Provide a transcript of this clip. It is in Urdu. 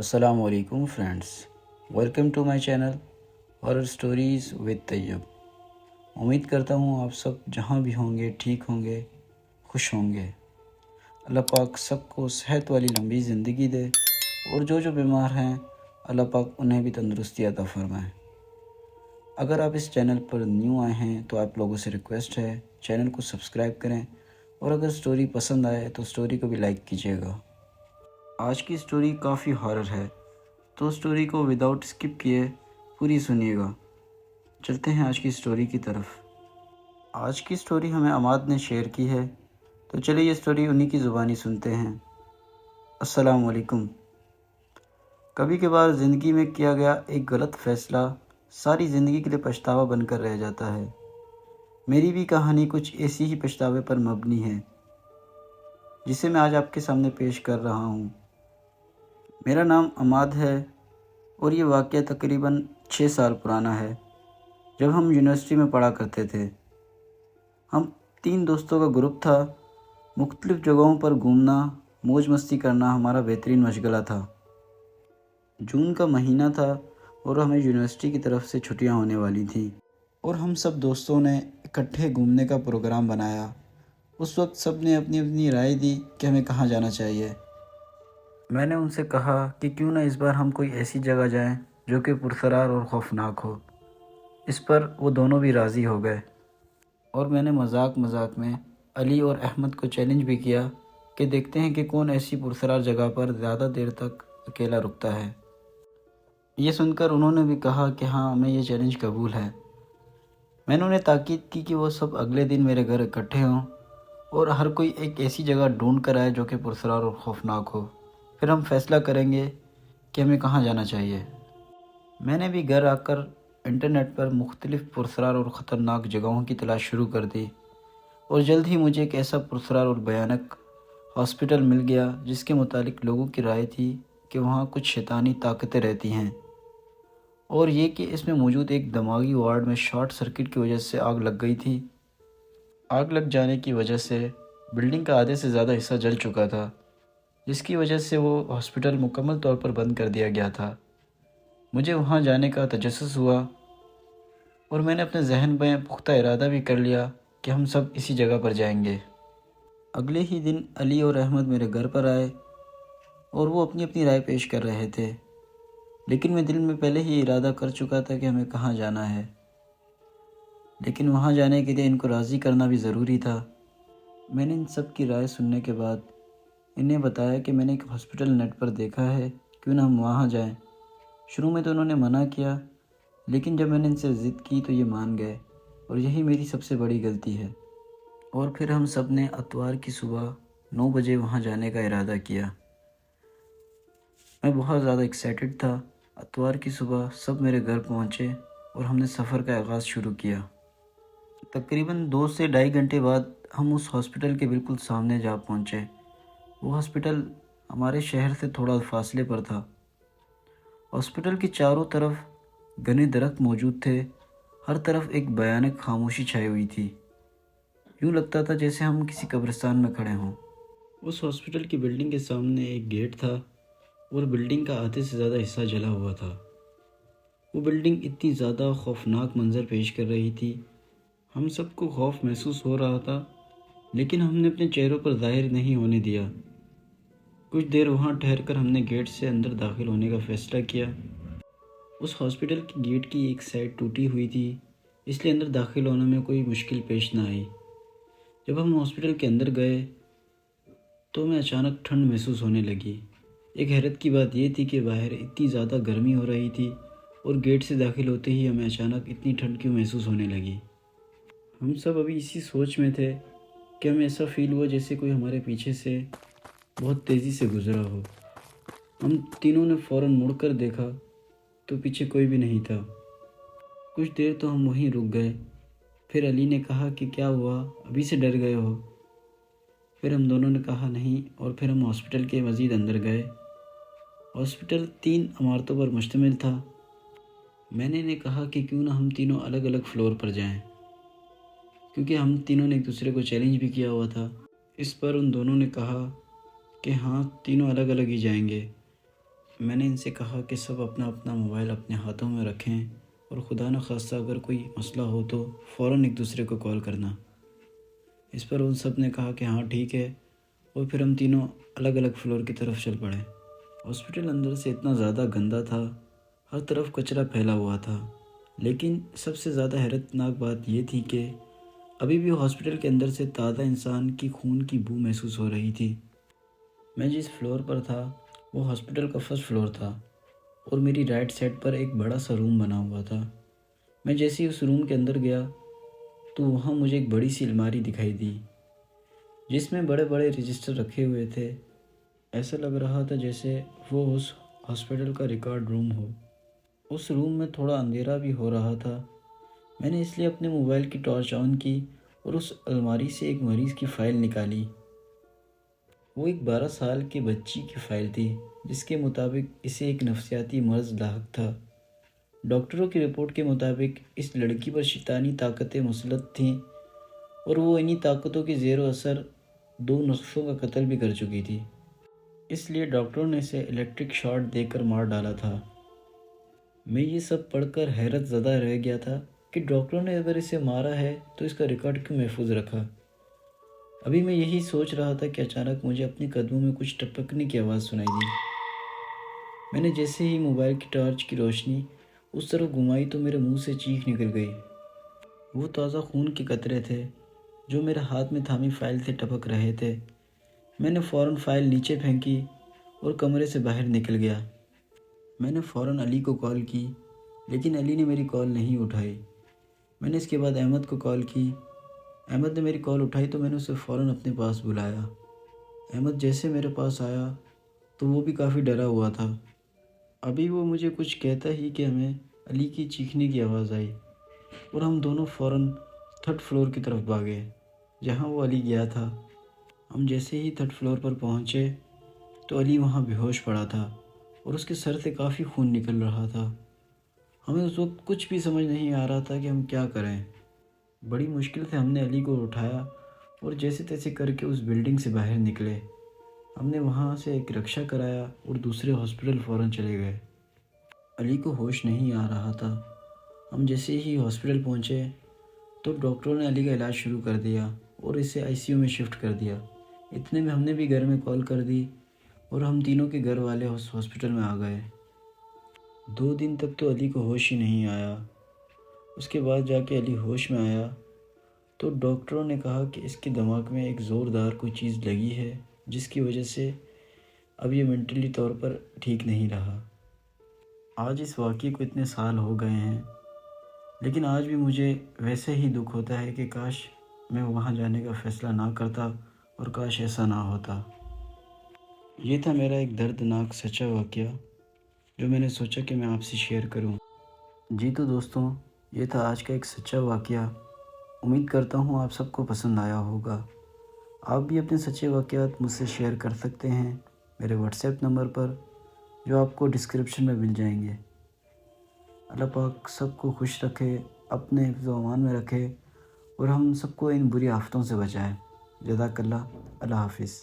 السلام علیکم friends, welcome to my channel horror stories with Tayyab. امید کرتا ہوں آپ سب جہاں بھی ہوں گے ٹھیک ہوں گے، خوش ہوں گے۔ اللہ پاک سب کو صحت والی لمبی زندگی دے، اور جو بیمار ہیں اللہ پاک انہیں بھی تندرستی عطا فرمائے۔ اگر آپ اس چینل پر نیو آئے ہیں تو آپ لوگوں سے ریکویسٹ ہے چینل کو سبسکرائب کریں، اور اگر سٹوری پسند آئے تو سٹوری کو بھی لائک کیجیے گا۔ آج کی سٹوری کافی ہارر ہے، تو سٹوری کو وداؤٹ اسکپ کیے پوری سنیے گا۔ چلتے ہیں آج کی سٹوری کی طرف۔ آج کی سٹوری ہمیں عماد نے شیئر کی ہے، تو چلیے یہ سٹوری انہی کی زبانی سنتے ہیں۔ السلام علیکم۔ کبھی کبھار زندگی میں کیا گیا ایک غلط فیصلہ ساری زندگی کے لیے پچھتاوا بن کر رہ جاتا ہے۔ میری بھی کہانی کچھ ایسی ہی پچھتاوے پر مبنی ہے، جسے میں آج آپ کے سامنے پیش کر رہا ہوں۔ میرا نام عماد ہے، اور یہ واقعہ تقریباً 6 سال پرانا ہے، جب ہم یونیورسٹی میں پڑھا کرتے تھے۔ ہم 3 دوستوں کا گروپ تھا۔ مختلف جگہوں پر گھومنا، موج مستی کرنا ہمارا بہترین مشغلہ تھا۔ جون کا مہینہ تھا اور ہمیں یونیورسٹی کی طرف سے چھٹیاں ہونے والی تھیں، اور ہم سب دوستوں نے اکٹھے گھومنے کا پروگرام بنایا۔ اس وقت سب نے اپنی اپنی رائے دی کہ ہمیں کہاں جانا چاہیے۔ میں نے ان سے کہا کہ کیوں نہ اس بار ہم کوئی ایسی جگہ جائیں جو کہ پرسرار اور خوفناک ہو۔ اس پر وہ دونوں بھی راضی ہو گئے، اور میں نے مذاق میں علی اور احمد کو چیلنج بھی کیا کہ دیکھتے ہیں کہ کون ایسی پرسرار جگہ پر زیادہ دیر تک اکیلا رکتا ہے۔ یہ سن کر انہوں نے بھی کہا کہ ہاں، ہمیں یہ چیلنج قبول ہے۔ میں نے انہیں تاکید کی کہ وہ سب اگلے دن میرے گھر اکٹھے ہوں، اور ہر کوئی ایک ایسی جگہ ڈھونڈ کر آئے جو کہ پرسرار اور خوفناک ہو۔ پھر ہم فیصلہ کریں گے کہ ہمیں کہاں جانا چاہیے۔ میں نے بھی گھر آ کر انٹرنیٹ پر مختلف پرسرار اور خطرناک جگہوں کی تلاش شروع کر دی، اور جلد ہی مجھے ایک ایسا پرسرار اور بھیانک ہاسپٹل مل گیا جس کے متعلق لوگوں کی رائے تھی کہ وہاں کچھ شیطانی طاقتیں رہتی ہیں، اور یہ کہ اس میں موجود ایک دماغی وارڈ میں شارٹ سرکٹ کی وجہ سے آگ لگ گئی تھی۔ آگ لگ جانے کی وجہ سے بلڈنگ کا آدھے سے زیادہ حصہ جل چکا تھا، جس کی وجہ سے وہ ہاسپٹل مکمل طور پر بند کر دیا گیا تھا۔ مجھے وہاں جانے کا تجسس ہوا، اور میں نے اپنے ذہن میں پختہ ارادہ بھی کر لیا کہ ہم سب اسی جگہ پر جائیں گے۔ اگلے ہی دن علی اور احمد میرے گھر پر آئے، اور وہ اپنی اپنی رائے پیش کر رہے تھے، لیکن میں دل میں پہلے ہی ارادہ کر چکا تھا کہ ہمیں کہاں جانا ہے۔ لیکن وہاں جانے کے لیے ان کو راضی کرنا بھی ضروری تھا۔ میں نے ان سب کی رائے سننے کے بعد انہیں بتایا کہ میں نے ایک ہاسپٹل نیٹ پر دیکھا ہے، کیوں نہ ہم وہاں جائیں۔ شروع میں تو انہوں نے منع کیا، لیکن جب میں نے ان سے ضد کی تو یہ مان گئے، اور یہی میری سب سے بڑی غلطی ہے۔ اور پھر ہم سب نے اتوار کی صبح 9 بجے وہاں جانے کا ارادہ کیا۔ میں بہت زیادہ ایکسائٹڈ تھا۔ اتوار کی صبح سب میرے گھر پہنچے، اور ہم نے سفر کا آغاز شروع کیا۔ تقریباً 2 سے 2.5 گھنٹے بعد ہم اس ہاسپٹل کے بالکل سامنے جا پہنچے۔ وہ ہاسپٹل ہمارے شہر سے تھوڑا فاصلے پر تھا۔ ہاسپٹل کی چاروں طرف گھنے درخت موجود تھے، ہر طرف ایک بھیانک خاموشی چھائی ہوئی تھی۔ یوں لگتا تھا جیسے ہم کسی قبرستان میں کھڑے ہوں۔ اس ہاسپٹل کی بلڈنگ کے سامنے ایک گیٹ تھا، اور بلڈنگ کا آدھے سے زیادہ حصہ جلا ہوا تھا۔ وہ بلڈنگ اتنی زیادہ خوفناک منظر پیش کر رہی تھی، ہم سب کو خوف محسوس ہو رہا تھا، لیکن ہم نے اپنے چہروں پر ظاہر نہیں ہونے دیا۔ کچھ دیر وہاں ٹھہر کر ہم نے گیٹ سے اندر داخل ہونے کا فیصلہ کیا۔ اس ہاسپٹل کی گیٹ کی ایک سائڈ ٹوٹی ہوئی تھی، اس لیے اندر داخل ہونے میں کوئی مشکل پیش نہ آئی۔ جب ہم ہاسپٹل کے اندر گئے تو ہمیں اچانک ٹھنڈ محسوس ہونے لگی۔ ایک حیرت کی بات یہ تھی کہ باہر اتنی زیادہ گرمی ہو رہی تھی، اور گیٹ سے داخل ہوتے ہی ہمیں اچانک اتنی ٹھنڈ کیوں محسوس ہونے لگی۔ ہم سب ابھی اسی سوچ میں تھے کہ ہمیں ایسا فیل ہوا جیسے کوئی ہمارے پیچھے سے بہت تیزی سے گزرا ہو۔ ہم تینوں نے فوراً مڑ کر دیکھا تو پیچھے کوئی بھی نہیں تھا۔ کچھ دیر تو ہم وہیں رک گئے۔ پھر علی نے کہا کہ کیا ہوا، ابھی سے ڈر گئے ہو؟ پھر ہم دونوں نے کہا نہیں، اور پھر ہم ہاسپٹل کے مزید اندر گئے۔ ہاسپٹل 3 عمارتوں پر مشتمل تھا۔ میں نے انہیں کہا کہ کیوں نہ ہم تینوں الگ الگ فلور پر جائیں، کیونکہ ہم تینوں نے ایک دوسرے کو چیلنج بھی کیا ہوا تھا۔ اس پر ان دونوں نے کہا کہ ہاں، تینوں الگ الگ ہی جائیں گے۔ میں نے ان سے کہا کہ سب اپنا اپنا موبائل اپنے ہاتھوں میں رکھیں اور خدا نخواستہ اگر کوئی مسئلہ ہو تو فوراً ایک دوسرے کو کال کرنا۔ اس پر ان سب نے کہا کہ ہاں ٹھیک ہے، اور پھر ہم تینوں الگ الگ فلور کی طرف چل پڑے۔ ہاسپٹل اندر سے اتنا زیادہ گندا تھا، ہر طرف کچرا پھیلا ہوا تھا، لیکن سب سے زیادہ حیرت ناک بات یہ تھی کہ ابھی بھی ہاسپٹل کے اندر سے تازہ انسان کی خون کی بو محسوس ہو رہی تھی۔ میں جس فلور پر تھا وہ ہاسپٹل کا فرسٹ فلور تھا، اور میری رائٹ سائڈ پر ایک بڑا سا روم بنا ہوا تھا۔ میں جیسے ہی اس روم کے اندر گیا تو وہاں مجھے ایک بڑی سی الماری دکھائی دی جس میں بڑے بڑے رجسٹر رکھے ہوئے تھے۔ ایسا لگ رہا تھا جیسے وہ اس ہاسپٹل کا ریکارڈ روم ہو۔ اس روم میں تھوڑا اندھیرا بھی ہو رہا تھا۔ میں نے اس لیے اپنے موبائل کی ٹارچ آن کی اور اس الماری سے ایک مریض کی فائل نکالی۔ وہ ایک 12 سال کی بچی کی فائل تھی جس کے مطابق اسے ایک نفسیاتی مرض لاحق تھا۔ ڈاکٹروں کی رپورٹ کے مطابق اس لڑکی پر شیطانی طاقتیں مسلط تھیں اور وہ انہی طاقتوں کے زیر و اثر 2 نسخوں کا قتل بھی کر چکی تھی۔ اس لیے ڈاکٹروں نے اسے الیکٹرک شاٹ دے کر مار ڈالا تھا۔ میں یہ سب پڑھ کر حیرت زدہ رہ گیا تھا کہ ڈاکٹروں نے اگر اسے مارا ہے تو اس کا ریکارڈ کیوں محفوظ رکھا۔ ابھی میں یہی سوچ رہا تھا کہ اچانک مجھے اپنے قدموں میں کچھ ٹپکنے کی آواز سنائی دی۔ میں نے جیسے ہی موبائل کی ٹارچ کی روشنی اس طرف گھمائی تو میرے منہ سے چیخ نکل گئی۔ وہ تازہ خون کے قطرے تھے جو میرے ہاتھ میں تھامی فائل سے ٹپک رہے تھے۔ میں نے فوراً فائل نیچے پھینکی اور کمرے سے باہر نکل گیا۔ میں نے فوراً علی کو کال کی، لیکن علی نے میری کال نہیں اٹھائی۔ میں نے اس کے بعد احمد کو کال کی۔ احمد نے میری کال اٹھائی تو میں نے اسے فوراً اپنے پاس بلایا۔ احمد جیسے میرے پاس آیا تو وہ بھی کافی ڈرا ہوا تھا۔ ابھی وہ مجھے کچھ کہتا ہی کہ ہمیں علی کی چیخنے کی آواز آئی اور ہم دونوں فوراً 3rd فلور کی طرف بھاگے جہاں وہ علی گیا تھا۔ ہم جیسے ہی 3rd فلور پر پہنچے تو علی وہاں بے ہوش پڑا تھا اور اس کے سر سے کافی خون نکل رہا تھا۔ ہمیں اس وقت کچھ بھی سمجھ نہیں آ رہا تھا کہ ہم کیا کریں۔ بڑی مشکل سے ہم نے علی کو اٹھایا اور جیسے تیسے کر کے اس بلڈنگ سے باہر نکلے۔ ہم نے وہاں سے ایک رکشہ کرایا اور دوسرے ہاسپٹل فوراً چلے گئے۔ علی کو ہوش نہیں آ رہا تھا۔ ہم جیسے ہی ہاسپٹل پہنچے تو ڈاکٹروں نے علی کا علاج شروع کر دیا اور اسے ICU میں شفٹ کر دیا۔ اتنے میں ہم نے بھی گھر میں کال کر دی اور ہم تینوں کے گھر والے اس ہاسپٹل میں آ گئے۔ 2 دن تک تو علی کو ہوش ہی نہیں آیا۔ اس کے بعد جا کے علی ہوش میں آیا تو ڈاکٹروں نے کہا کہ اس کے دماغ میں ایک زوردار کوئی چیز لگی ہے جس کی وجہ سے اب یہ مینٹلی طور پر ٹھیک نہیں رہا۔ آج اس واقعے کو اتنے سال ہو گئے ہیں، لیکن آج بھی مجھے ویسے ہی دکھ ہوتا ہے کہ کاش میں وہاں جانے کا فیصلہ نہ کرتا اور کاش ایسا نہ ہوتا۔ یہ تھا میرا ایک دردناک سچا واقعہ جو میں نے سوچا کہ میں آپ سے شیئر کروں۔ جی تو دوستوں، یہ تھا آج کا ایک سچا واقعہ۔ امید کرتا ہوں آپ سب کو پسند آیا ہوگا۔ آپ بھی اپنے سچے واقعات مجھ سے شیئر کر سکتے ہیں میرے WhatsApp نمبر پر جو آپ کو ڈسکرپشن میں مل جائیں گے۔ اللہ پاک سب کو خوش رکھے، اپنے حفظ و امان میں رکھے اور ہم سب کو ان بری آفتوں سے بچائے۔ جزاک اللہ۔ اللہ حافظ۔